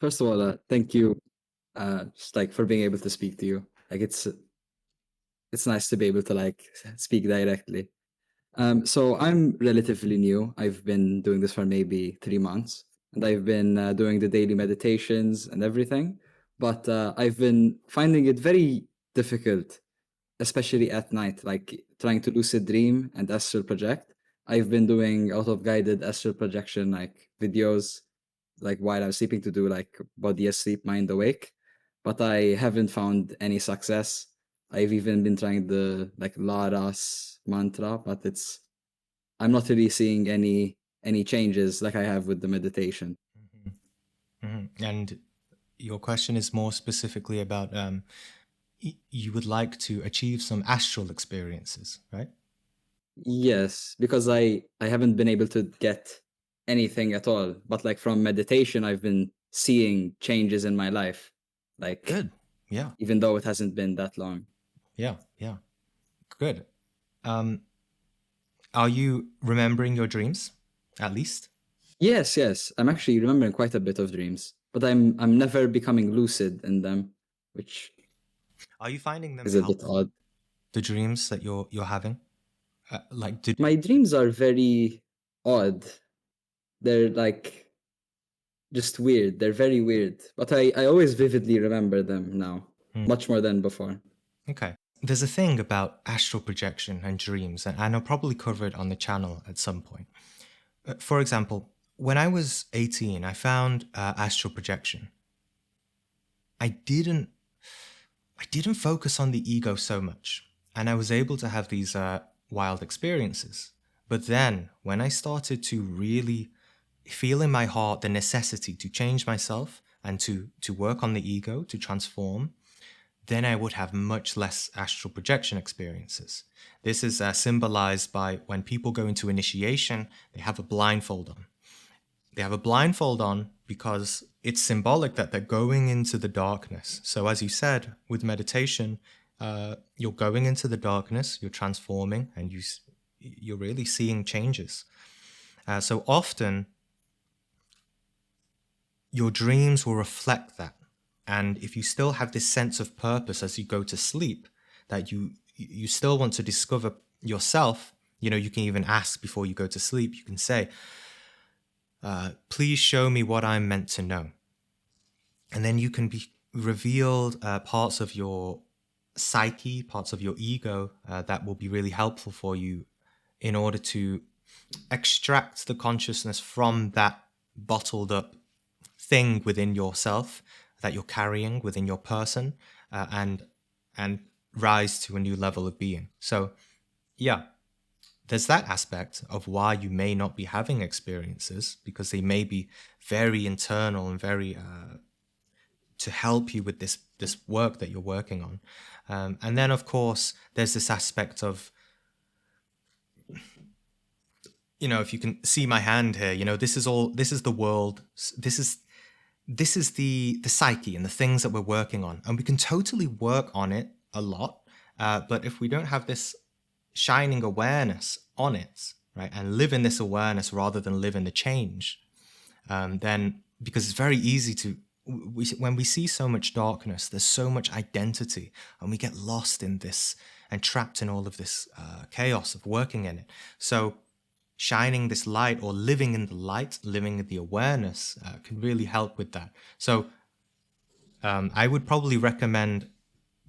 First of all, thank you, just like for being able to speak to you. Like it's nice to be able to like speak directly. So I'm relatively new. I've been doing this for maybe 3 months, and I've been doing the daily meditations and everything. But I've been finding it very difficult, especially at night, like trying to lucid dream and astral project. I've been doing out of guided astral projection like videos, like while I'm sleeping to do like body asleep, mind awake, but I haven't found any success. I've even been trying the like Laras mantra, but I'm not really seeing any changes like I have with the meditation. Mhm. And your question is more specifically about you would like to achieve some astral experiences, right? Yes, because I haven't been able to get anything at all. But like from meditation, I've been seeing changes in my life. Like Good. Yeah. even though it hasn't been that long. Yeah. Yeah. Good. Um, are you remembering your dreams, at least? Yes, yes. I'm actually remembering quite a bit of dreams, but I'm never becoming lucid in them, which Are you finding them is a bit helpful? odd. The dreams that you're having, like did My dreams are very odd. They're like just weird. They're very weird. But I always vividly remember them now, Hmm. much more than before. Okay. There's a thing about astral projection and dreams, and I'll probably cover it on the channel at some point. For example, when I was 18, I found astral projection. I didn't I didn't focus on the ego so much, and I was able to have these wild experiences. But then, when I started to really feel in my heart the necessity to change myself and to work on the ego to transform, then I would have much less astral projection experiences. This is symbolized by when people go into initiation, they have a blindfold on. They have a blindfold on because it's symbolic that they're going into the darkness. So, as you said, with meditation, you're going into the darkness, you're transforming, and you're really seeing changes. So often, your dreams will reflect that. And if you still have this sense of purpose as you go to sleep, that you still want to discover yourself, you can even ask before you go to sleep. You can say, "Please show me what I'm meant to know." And then you can be revealed parts of your psyche, parts of your ego that will be really helpful for you in order to extract the consciousness from that bottled up thing within yourself that you're carrying within your person, and rise to a new level of being. So yeah, there's that aspect of why you may not be having experiences, because they may be very internal and very to help you with this work that you're working on. And then, of course, there's this aspect of, if you can see my hand here, this is the world. This is the psyche and the things that we're working on, and we can totally work on it a lot. But if we don't have this shining awareness on it, right, and live in this awareness rather than live in the change, then, because it's very easy to, when we see so much darkness, there's so much identity, and we get lost in this and trapped in all of this chaos of working in it. So shining this light, or living in the light, living in the awareness, can really help with that. So I would probably recommend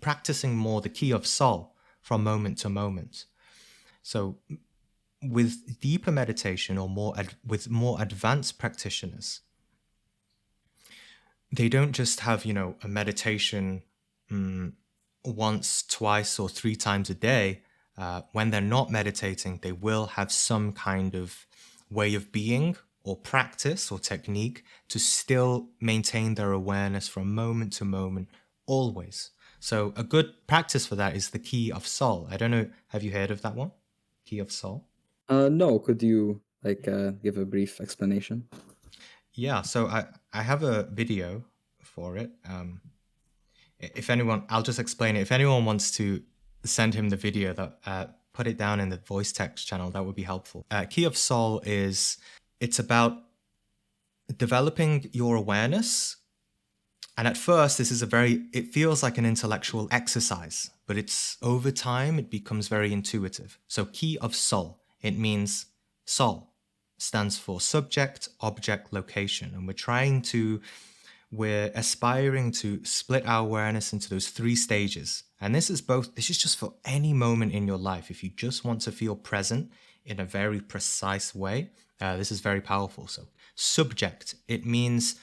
practicing more the key of Sol from moment to moment. So with deeper meditation, or with more advanced practitioners, they don't just have, a meditation once, twice, or three times a day. When they're not meditating, they will have some kind of way of being, or practice, or technique to still maintain their awareness from moment to moment, always. So a good practice for that is the key of Sol. I don't know, have you heard of that one? Key of Sol? No, could you like give a brief explanation? Yeah, so I have a video for it. If anyone, I'll just explain it. If anyone wants to send him the video, that put it down in the voice text channel, that would be helpful. Key of Soul it's about developing your awareness. And at first, it feels like an intellectual exercise, but it's over time, it becomes very intuitive. So, key of soul, it means soul stands for subject, object, location. And we're aspiring to split our awareness into those three stages. And this is just for any moment in your life. If you just want to feel present in a very precise way, this is very powerful. So, subject, it means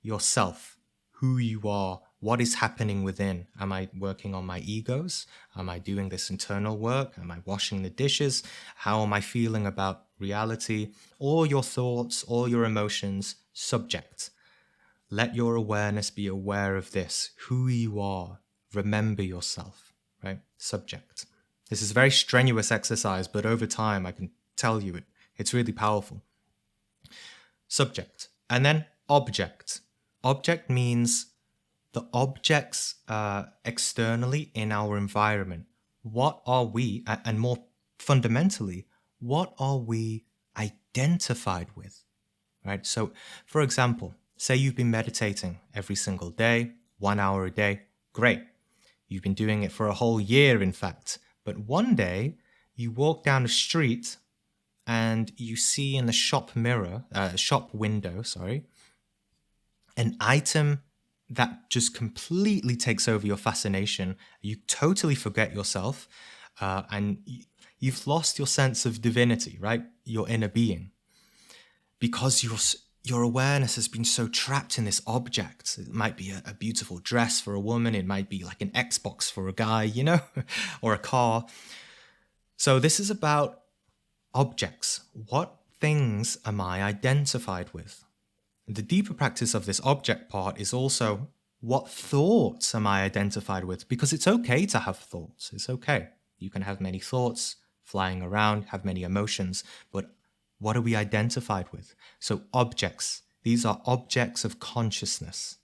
yourself, who you are, what is happening within. Am I working on my egos? Am I doing this internal work? Am I washing the dishes? How am I feeling about reality? All your thoughts, all your emotions, subject. Let your awareness be aware of this, who you are. Remember yourself, right? Subject. This is a very strenuous exercise, but over time, I can tell you it's really powerful. Subject. And then object. Object means the objects externally in our environment. What are we, and more fundamentally, what are we identified with, right? So, for example, say you've been meditating every single day, 1 hour a day. Great. You've been doing it for a whole year, in fact. But one day, you walk down the street and you see in the shop window, an item that just completely takes over your fascination. You totally forget yourself, and you've lost your sense of divinity, right? Your inner being, because your awareness has been so trapped in this object. It might be a beautiful dress for a woman. It might be like an Xbox for a guy, or a car. So this is about objects. What things am I identified with? The deeper practice of this object part is also, what thoughts am I identified with? Because it's okay to have thoughts. It's okay. You can have many thoughts flying around, have many emotions, but what are we identified with? So objects, these are objects of consciousness.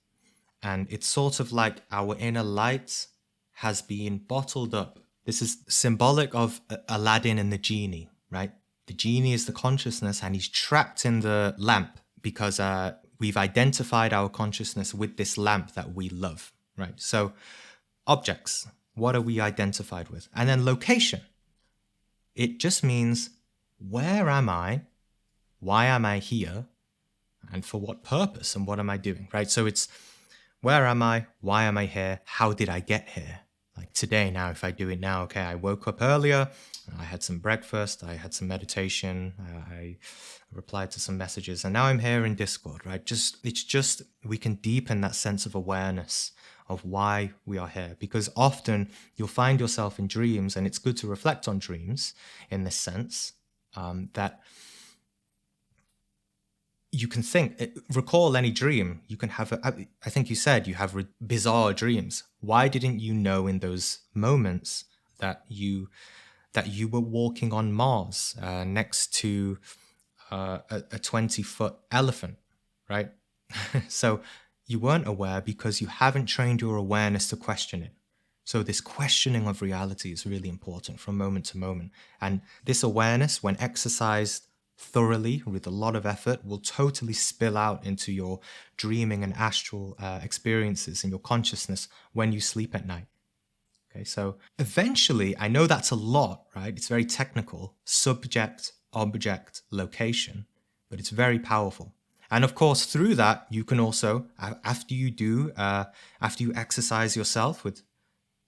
And it's sort of like our inner light has been bottled up. This is symbolic of Aladdin and the genie, right? The genie is the consciousness and he's trapped in the lamp because we've identified our consciousness with this lamp that we love, right? So objects, what are we identified with? And then location, it just means, where am I? Why am I here? And for what purpose? And what am I doing, right? So it's, where am I? Why am I here? How did I get here? Like today, now, if I do it now, okay, I woke up earlier, I had some breakfast, I had some meditation, I replied to some messages, and now I'm here in Discord, right? It's just, we can deepen that sense of awareness of why we are here, because often you'll find yourself in dreams, and it's good to reflect on dreams in this sense, that you can recall any dream. You can have, I think you said you have bizarre dreams. Why didn't you know in those moments that you were walking on Mars next to a 20-foot elephant, right? So you weren't aware because you haven't trained your awareness to question it. So this questioning of reality is really important from moment to moment. And this awareness, when exercised thoroughly with a lot of effort, will totally spill out into your dreaming and astral experiences and your consciousness when you sleep at night. Okay, so eventually, I know that's a lot, right? It's very technical, subject, object, location, but it's very powerful. And of course, through that, you can also, after you exercise yourself with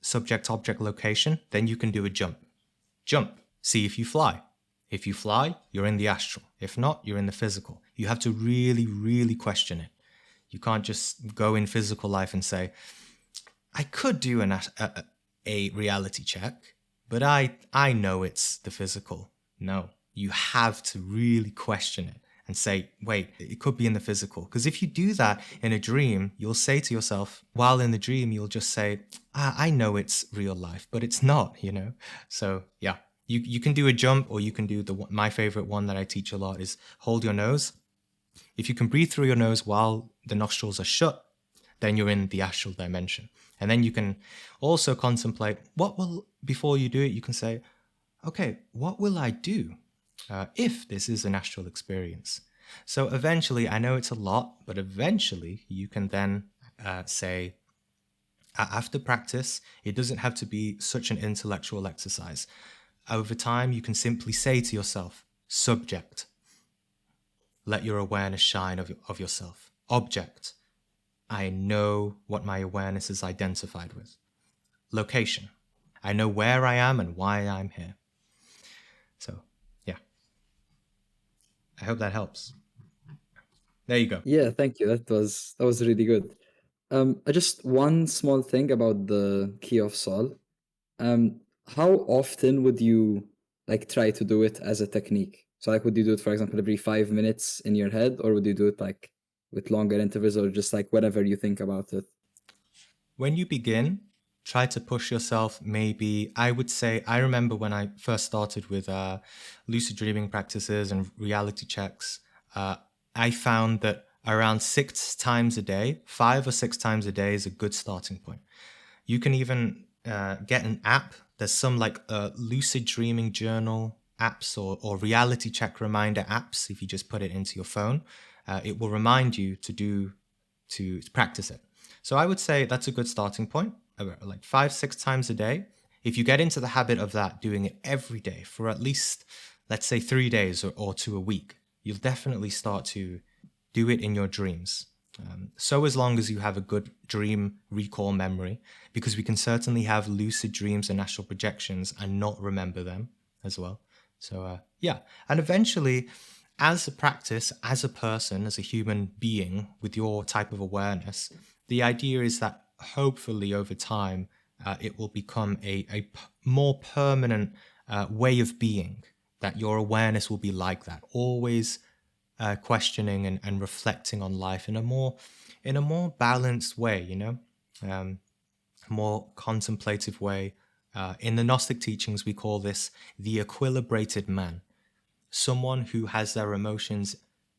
subject, object, location, then you can do a jump. Jump, see if you fly. If you fly, you're in the astral. If not, you're in the physical. You have to really, really question it. You can't just go in physical life and say, I could do a reality check, but I know it's the physical. No, you have to really question it and say, wait, it could be in the physical. Because if you do that in a dream, you'll say to yourself, while in the dream, you'll just say, I know it's real life, but it's not, So yeah, you can do a jump, or you can do my favorite one that I teach a lot is hold your nose. If you can breathe through your nose while the nostrils are shut, then you're in the astral dimension. And then you can also contemplate before you do it, you can say, okay, what will I do if this is an astral experience? So eventually, I know it's a lot, but eventually you can then say, after practice, it doesn't have to be such an intellectual exercise. Over time, you can simply say to yourself, subject, let your awareness shine of yourself. Object, I know what my awareness is identified with. Location, I know where I am and why I'm here. So, yeah, I hope that helps. There you go. Yeah, thank you. That was really good. Just one small thing about the key of Sol. How often would you like try to do it as a technique? So like would you do it, for example, every 5 minutes in your head, or would you do it like with longer intervals, or just like whatever you think about it? When you begin, try to push yourself. Maybe I would say, I remember when I first started with lucid dreaming practices and reality checks, I found that around 6 times a day, 5 or 6 times a day is a good starting point. You can even get an app. There's some like lucid dreaming journal apps or reality check reminder apps. If you just put it into your phone, it will remind you to practice it. So I would say that's a good starting point, like 5, 6 times a day. If you get into the habit of that, doing it every day for at least, let's say, 3 days or to a week, you'll definitely start to do it in your dreams. So as long as you have a good dream recall memory, because we can certainly have lucid dreams and astral projections and not remember them as well. So yeah, and eventually, as a practice, as a person, as a human being with your type of awareness, the idea is that hopefully over time it will become more permanent way of being. That your awareness will be like that, always questioning and reflecting on life in a more balanced way, um, more contemplative way. In the Gnostic teachings, we call this the equilibrated man, someone who has their emotions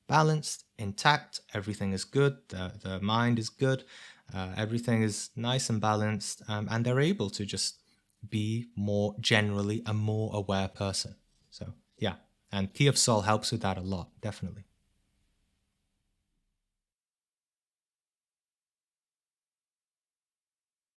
balanced, intact, everything is good, the mind is good, everything is nice and balanced, and they're able to just be more generally a more aware person. So, yeah, and Key of Soul helps with that a lot, definitely.